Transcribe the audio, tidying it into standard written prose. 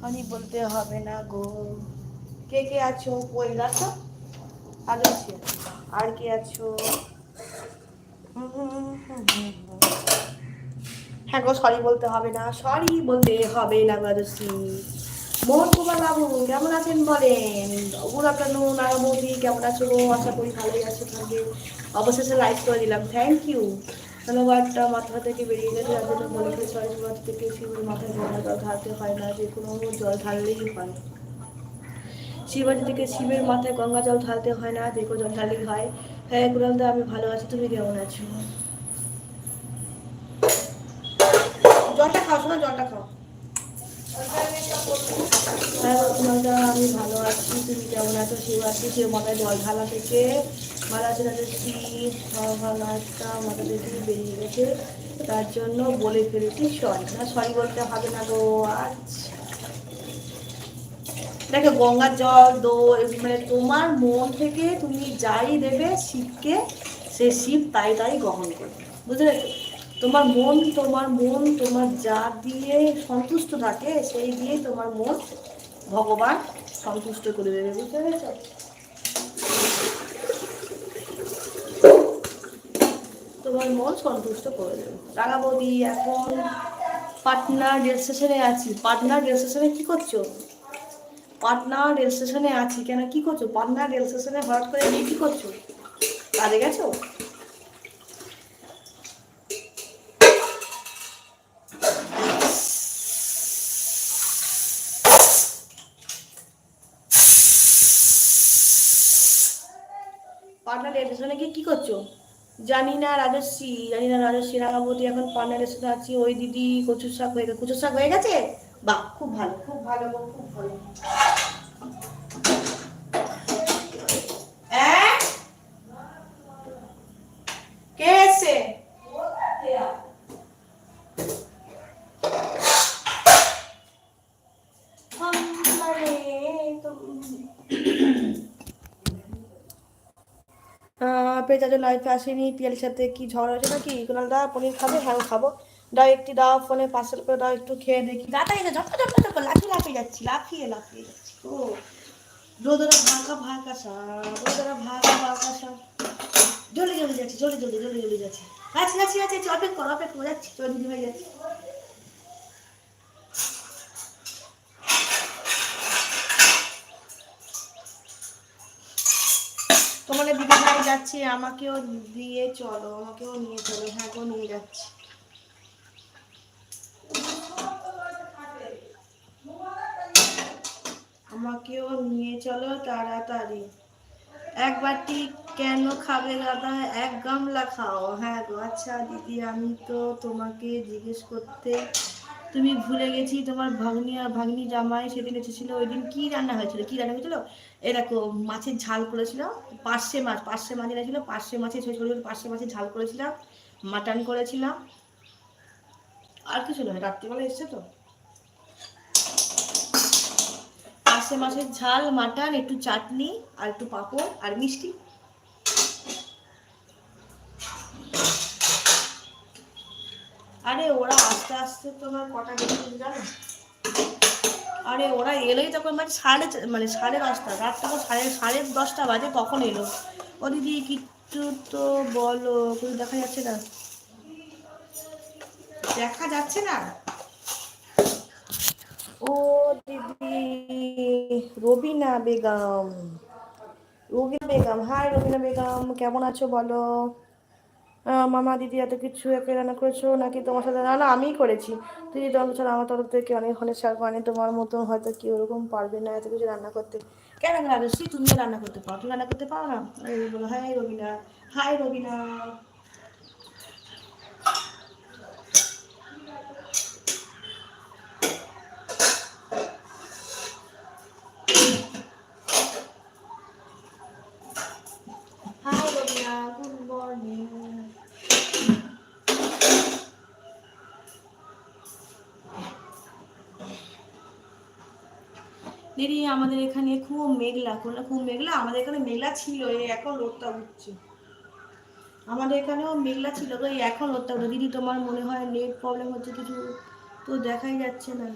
হানি বলতে হবে না গো। কে কে আছো? ওই আছো আলোচি, আর কে আছো? হ্যাঁ গো, সরি বলতে হবে না, সরি বলতে হবে না বারসি। মোহন কুমার বাবু কেমন আছেন বলেন? গুড আফটারনুন নারামৌদি, কেমন আছো? আশা করি ভালোই আছো, থাকবে। অবশেষে লাইক করে দিলাম, থ্যাংক ইউ, ধন্যবাদটা। মাথা থেকে বেরিয়ে গেছে, যার জন্য বলে ফেলে ছয় মাস থেকে শিবের মাথায় গঙ্গা জল ঢালতে হয় না, যে কোনো জল ঢাললেই হয়। শিবাজি থেকে শিবের মাথায় গঙ্গা জল ঢালতে হয় না, যে কোনো জল ঢাললেই হয়। হ্যাঁ কুণালদা, আমি ভালো আছি, তুমি কেমন আছো? জলটা খাও, শোনো জলটা খাও। হ্যাঁ কুণালদা, আমি ভালো আছি, তুমি কেমন আছো? শিবাজি শিব মাথায় জল ঢালা থেকে ভালো আছে, তাদের শীত ভালো একটা মাথা থেকে বেরিয়ে গেছে, তার জন্য বলে ফেলেছি সরি। না সরি বলতে হবে না গো। আচ্ছা দেখো, গঙ্গার জল মানে তোমার মন থেকে তুমি যাই দেবে শিবকে, সে শিব তাই তাই গ্রহণ করবে, বুঝলে তো? তোমার মন তোমার যা দিয়ে সন্তুষ্ট থাকে সেই দিয়ে তোমার মন ভগবান সন্তুষ্ট করে দেবে, বুঝতে পেরেছ? তোমার মন সন্তুষ্ট করে দেবে। রাঙা বৌদি, এখন পাটনা রেল স্টেশনে আছি। পাটনা রেল স্টেশনে কি করছো? পাটনা রেল স্টেশনে আছি কেন, কি করছো? পাটনা রেল স্টেশনে হঠাৎ করে গিয়ে কি করছো? কাজে গেছো? পাটনা রেল স্টেশনে গিয়ে কি করছো? জানি না রাজস্বী রাঙাবতী, এখন পাটনা রেল স্টেশনে আছি। ওই দিদি কচুর শাক হয়ে গেছে? বাহ, খুব ভালো, খুব ভালো, খুব ভালো। কে এসছে? পেঁচাজো লাইফে আসেনি, পিয়ালির সাথে কি ঝড় হয়েছে নাকি? কুণাল দা পনির খাবে? হ্যাঁ খাবো। দাও একটি, দাও ফোনে পার্সেল করে দাও, একটু খেয়ে দেখি। দাঁড়াই যা, ঝটকা ঝটকা ঝটকা লাফিয়ে লাফিয়ে যাচ্ছি, লাফিয়ে লাফিয়ে যাচ্ছি। ও রোদরা ভাকা ভাকা সা, রোদরা ভাকা ভাকা সা, জলদি জলদি যাচ্ছি, জলদি জলদি জলদি জলদি যাচ্ছি। আচ্ছা আচ্ছা আচ্ছা, অপেক্ষা করে যাচ্ছি, চল দিদি হয়ে যাচ্ছি। তোমাদের দিদি ভাই যাচ্ছে, আমাকেও দিয়ে চলো, আমাকেও নিয়ে চলো। হ্যাঁ গো, নিয়ে যাচ্ছি। আমাকেও নিয়ে চলো তাড়াতাড়ি। এক বাটি কেন খাবে দাদা? এক গামলা খাও। হ্যাঁ গো, আচ্ছা দিদি, আমি তো তোমাকে জিজ্ঞেস করতে তুমি ভুলে গেছি। তোমার ভাগ্নি আর ভাগ্নি জামাই সেদিন এসেছিল, ওই দিন কি রান্না হয়েছিল? কি রান্না হয়েছিল? এরকম মাছের ঝাল করেছিল, পার্শে মাছ এনেছিল, পার্শে মাছের ছোট ছোট পার্শে মাছের ঝাল করেছিলাম, মাটন করেছিলাম। আর কিছু নয়, রাত্রিবেলা এসছে তো। পার্শে মাছের ঝাল, মাটন, একটু চাটনি, আর একটু পাঁপড় আর মিষ্টি। আরে ওরা আস্তে আস্তে তোমার কটা বেজে জানো? আরে ওরা এলোই তখন মানে সাড়ে দশটা, রাত তখন সাড়ে দশটা বাজে, তখন এলো। ও দিদি কিচ্ছু তো বলো, কিছু দেখা যাচ্ছে না, দেখা যাচ্ছে না। ও দিদি, রবিনা বেগম, রবিনা বেগম, হাই রবিনা বেগম, কেমন আছো বলো? মামা দিদি এত কিছু একে রান্না করেছো নাকি তোমার সাথে? না না, আমিই করেছি। দিদি তোমার ছাড়া আমার তরফ থেকে অনেক অনেক শেয়ার করেনি, তোমার মতন হয়তো কি ওরকম পারবে না এত কিছু রান্না করতে। কেন রাজস্বী, তুমিও রান্না করতে পারো, তুমি রান্না করতে পারো না? বলো hi Rabina, hi Rabina. Hi Rabina, good morning. দিদি আমাদের এখানে খুব মেঘলা, খুব মেঘলা, আমাদের এখানে মেঘলা ছিল, এই এখন রোদটা উঠছে। আমাদের এখানেও মেঘলা ছিল তো, এই এখন রোদটা উঠছে। দিদি তোমার মনে হয় নেট প্রবলেম হচ্ছে কিছু, তো দেখাই যাচ্ছে না।